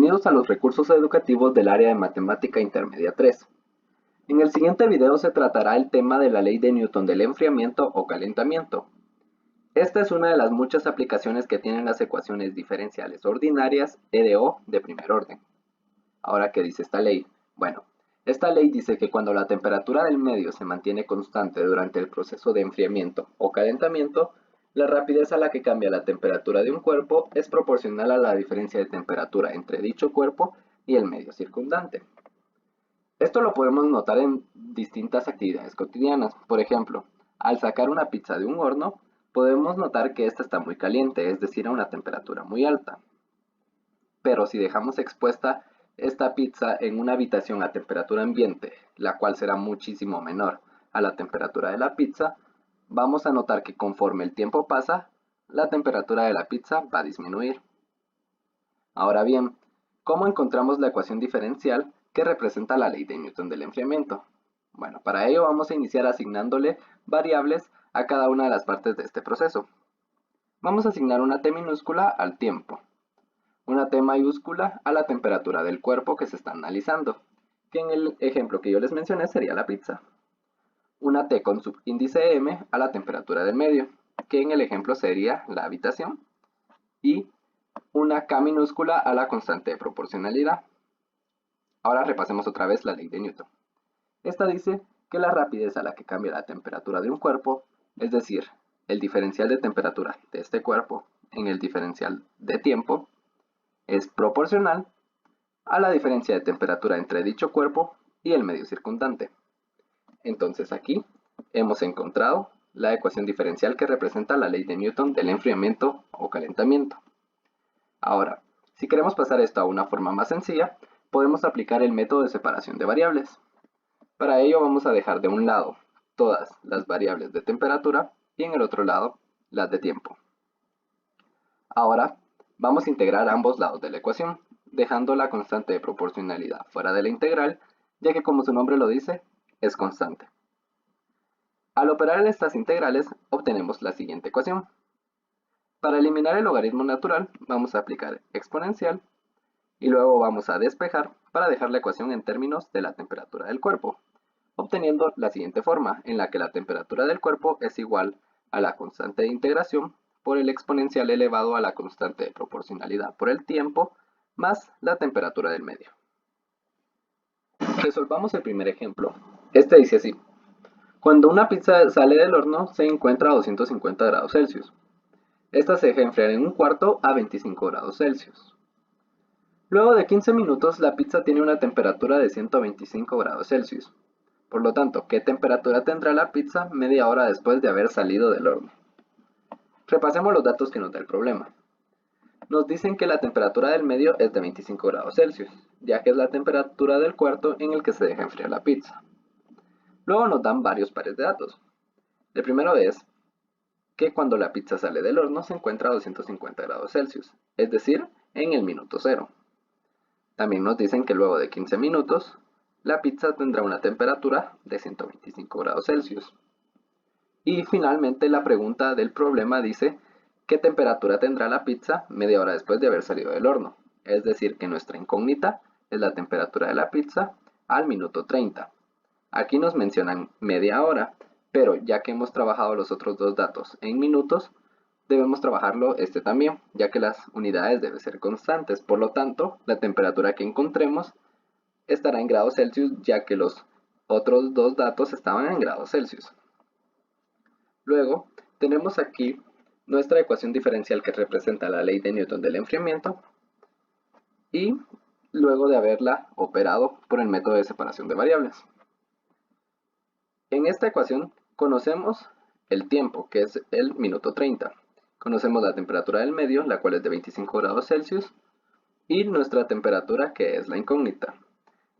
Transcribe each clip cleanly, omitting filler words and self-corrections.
Bienvenidos a los recursos educativos del área de Matemática Intermedia 3. En el siguiente video se tratará el tema de la ley de Newton del enfriamiento o calentamiento. Esta es una de las muchas aplicaciones que tienen las ecuaciones diferenciales ordinarias EDO de primer orden. Ahora, ¿qué dice esta ley? Bueno, esta ley dice que cuando la temperatura del medio se mantiene constante durante el proceso de enfriamiento o calentamiento, la rapidez a la que cambia la temperatura de un cuerpo es proporcional a la diferencia de temperatura entre dicho cuerpo y el medio circundante. Esto lo podemos notar en distintas actividades cotidianas. Por ejemplo, al sacar una pizza de un horno, podemos notar que esta está muy caliente, es decir, a una temperatura muy alta. Pero si dejamos expuesta esta pizza en una habitación a temperatura ambiente, la cual será muchísimo menor a la temperatura de la pizza, vamos a notar que conforme el tiempo pasa, la temperatura de la pizza va a disminuir. Ahora bien, ¿cómo encontramos la ecuación diferencial que representa la ley de Newton del enfriamiento? Bueno, para ello vamos a iniciar asignándole variables a cada una de las partes de este proceso. Vamos a asignar una t minúscula al tiempo, una t mayúscula a la temperatura del cuerpo que se está analizando, que en el ejemplo que yo les mencioné sería la pizza. Una t con subíndice m a la temperatura del medio, que en el ejemplo sería la habitación, y una k minúscula a la constante de proporcionalidad. Ahora repasemos otra vez la ley de Newton. Esta dice que la rapidez a la que cambia la temperatura de un cuerpo, es decir, el diferencial de temperatura de este cuerpo en el diferencial de tiempo, es proporcional a la diferencia de temperatura entre dicho cuerpo y el medio circundante. Entonces aquí hemos encontrado la ecuación diferencial que representa la ley de Newton del enfriamiento o calentamiento. Ahora, si queremos pasar esto a una forma más sencilla, podemos aplicar el método de separación de variables. Para ello vamos a dejar de un lado todas las variables de temperatura y en el otro lado las de tiempo. Ahora vamos a integrar ambos lados de la ecuación, dejando la constante de proporcionalidad fuera de la integral, ya que como su nombre lo dice, es constante. Al operar estas integrales obtenemos la siguiente ecuación. Para eliminar el logaritmo natural vamos a aplicar exponencial y luego vamos a despejar para dejar la ecuación en términos de la temperatura del cuerpo, obteniendo la siguiente forma, en la que la temperatura del cuerpo es igual a la constante de integración por el exponencial elevado a la constante de proporcionalidad por el tiempo más la temperatura del medio. Resolvamos el primer ejemplo. Este dice así: cuando una pizza sale del horno se encuentra a 250 grados Celsius. Esta se deja enfriar en un cuarto a 25 grados Celsius. Luego de 15 minutos la pizza tiene una temperatura de 125 grados Celsius. Por lo tanto, ¿qué temperatura tendrá la pizza media hora después de haber salido del horno? Repasemos los datos que nos da el problema. Nos dicen que la temperatura del medio es de 25 grados Celsius, ya que es la temperatura del cuarto en el que se deja enfriar la pizza. Luego nos dan varios pares de datos. El primero es que cuando la pizza sale del horno se encuentra a 250 grados Celsius, es decir, en el minuto 0. También nos dicen que luego de 15 minutos, la pizza tendrá una temperatura de 125 grados Celsius. Y finalmente la pregunta del problema dice ¿qué temperatura tendrá la pizza media hora después de haber salido del horno? Es decir, que nuestra incógnita es la temperatura de la pizza al minuto 30. Aquí nos mencionan media hora, pero ya que hemos trabajado los otros dos datos en minutos, debemos trabajarlo este también, ya que las unidades deben ser constantes. Por lo tanto, la temperatura que encontremos estará en grados Celsius, ya que los otros dos datos estaban en grados Celsius. Luego, tenemos aquí nuestra ecuación diferencial que representa la ley de Newton del enfriamiento y luego de haberla operado por el método de separación de variables. En esta ecuación conocemos el tiempo, que es el minuto 30. Conocemos la temperatura del medio, la cual es de 25 grados Celsius, y nuestra temperatura, que es la incógnita.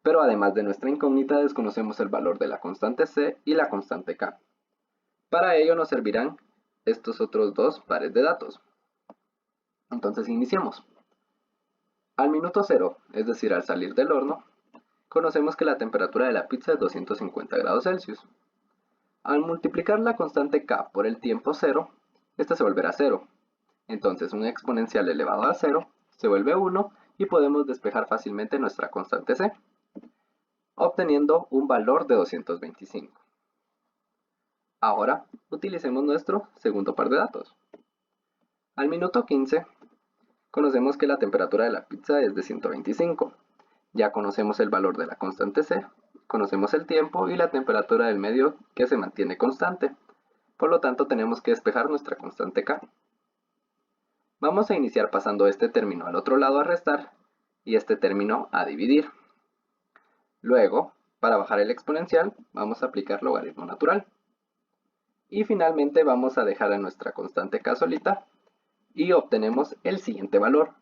Pero además de nuestra incógnita, desconocemos el valor de la constante C y la constante K. Para ello nos servirán estos otros dos pares de datos. Entonces iniciemos. Al minuto 0, es decir, al salir del horno, conocemos que la temperatura de la pizza es 250 grados Celsius. Al multiplicar la constante K por el tiempo 0, esta se volverá 0. Entonces un exponencial elevado a 0 se vuelve 1 y podemos despejar fácilmente nuestra constante C, obteniendo un valor de 225. Ahora, utilicemos nuestro segundo par de datos. Al minuto 15, conocemos que la temperatura de la pizza es de 125. Ya conocemos el valor de la constante C, conocemos el tiempo y la temperatura del medio que se mantiene constante. Por lo tanto, tenemos que despejar nuestra constante K. Vamos a iniciar pasando este término al otro lado a restar y este término a dividir. Luego, para bajar el exponencial, vamos a aplicar logaritmo natural. Y finalmente vamos a dejar a nuestra constante K solita y obtenemos el siguiente valor,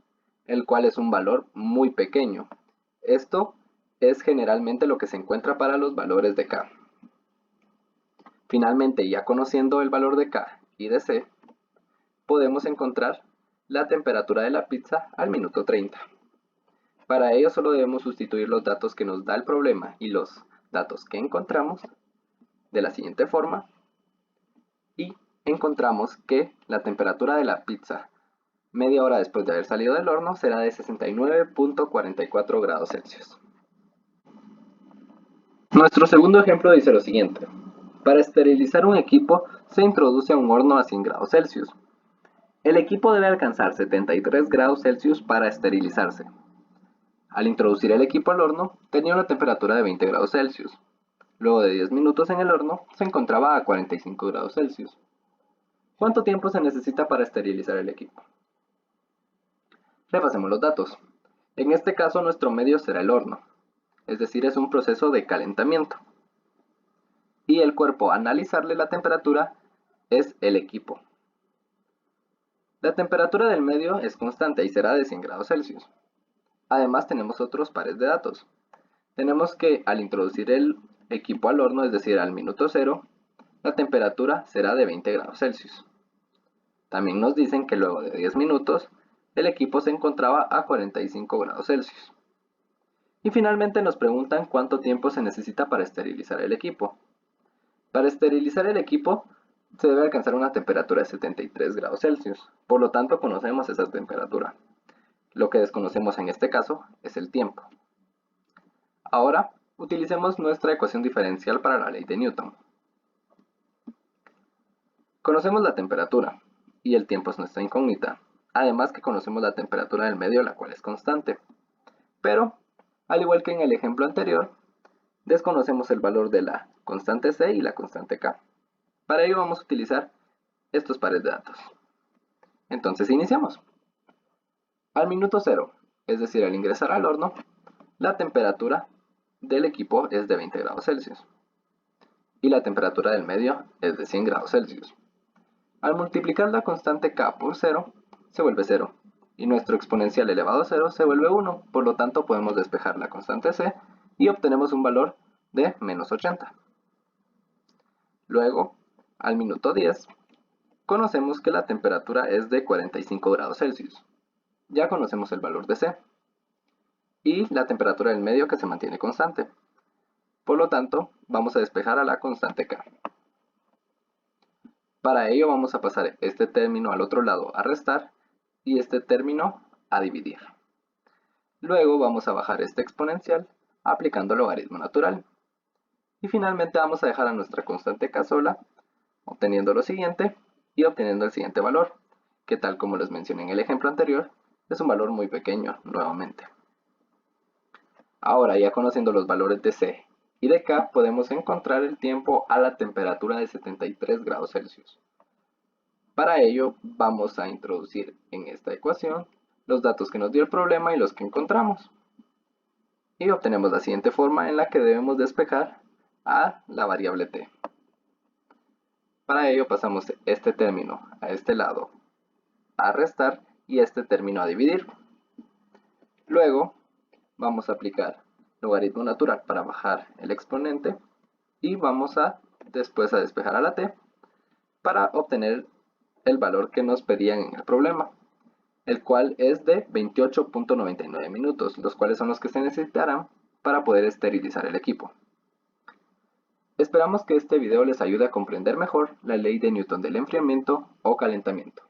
el cual es un valor muy pequeño. Esto es generalmente lo que se encuentra para los valores de K. Finalmente, ya conociendo el valor de K y de C, podemos encontrar la temperatura de la pizza al minuto 30. Para ello solo debemos sustituir los datos que nos da el problema y los datos que encontramos de la siguiente forma y encontramos que la temperatura de la pizza media hora después de haber salido del horno será de 69.44 grados Celsius. Nuestro segundo ejemplo dice lo siguiente. Para esterilizar un equipo se introduce a un horno a 100 grados Celsius. El equipo debe alcanzar 73 grados Celsius para esterilizarse. Al introducir el equipo al horno, tenía una temperatura de 20 grados Celsius. Luego de 10 minutos en el horno, se encontraba a 45 grados Celsius. ¿Cuánto tiempo se necesita para esterilizar el equipo? Repasemos los datos. En este caso, nuestro medio será el horno, es decir, es un proceso de calentamiento. Y el cuerpo a analizarle la temperatura es el equipo. La temperatura del medio es constante y será de 100 grados Celsius. Además tenemos otros pares de datos. Tenemos que al introducir el equipo al horno, es decir, al minuto 0, la temperatura será de 20 grados Celsius. También nos dicen que luego de 10 minutos, el equipo se encontraba a 45 grados Celsius. Y finalmente nos preguntan cuánto tiempo se necesita para esterilizar el equipo. Para esterilizar el equipo, se debe alcanzar una temperatura de 73 grados Celsius. Por lo tanto, conocemos esa temperatura. Lo que desconocemos en este caso es el tiempo. Ahora, utilicemos nuestra ecuación diferencial para la ley de Newton. Conocemos la temperatura y el tiempo es nuestra incógnita. Además que conocemos la temperatura del medio, la cual es constante. Pero, al igual que en el ejemplo anterior, desconocemos el valor de la constante C y la constante K. Para ello vamos a utilizar estos pares de datos. Entonces iniciamos. Al minuto 0, es decir, al ingresar al horno, la temperatura del equipo es de 20 grados Celsius y la temperatura del medio es de 100 grados Celsius. Al multiplicar la constante K por 0, se vuelve 0 y nuestro exponencial elevado a 0 se vuelve 1, por lo tanto podemos despejar la constante C y obtenemos un valor de menos 80. Luego, al minuto 10, conocemos que la temperatura es de 45 grados Celsius. Ya conocemos el valor de C y la temperatura del medio que se mantiene constante. Por lo tanto, vamos a despejar a la constante K. Para ello vamos a pasar este término al otro lado a restar y este término a dividir. Luego vamos a bajar este exponencial aplicando logaritmo natural. Y finalmente vamos a dejar a nuestra constante K sola, obteniendo lo siguiente y obteniendo el siguiente valor, que tal como les mencioné en el ejemplo anterior, es un valor muy pequeño nuevamente. Ahora, ya conociendo los valores de C y de K, podemos encontrar el tiempo a la temperatura de 73 grados Celsius. Para ello, vamos a introducir en esta ecuación los datos que nos dio el problema y los que encontramos. Y obtenemos la siguiente forma en la que debemos despejar a la variable t. Para ello pasamos este término a este lado a restar y este término a dividir. Luego vamos a aplicar logaritmo natural para bajar el exponente y vamos después a despejar a la t para obtener el valor que nos pedían en el problema, el cual es de 28.99 minutos, los cuales son los que se necesitarán para poder esterilizar el equipo. Esperamos que este video les ayude a comprender mejor la ley de Newton del enfriamiento o calentamiento.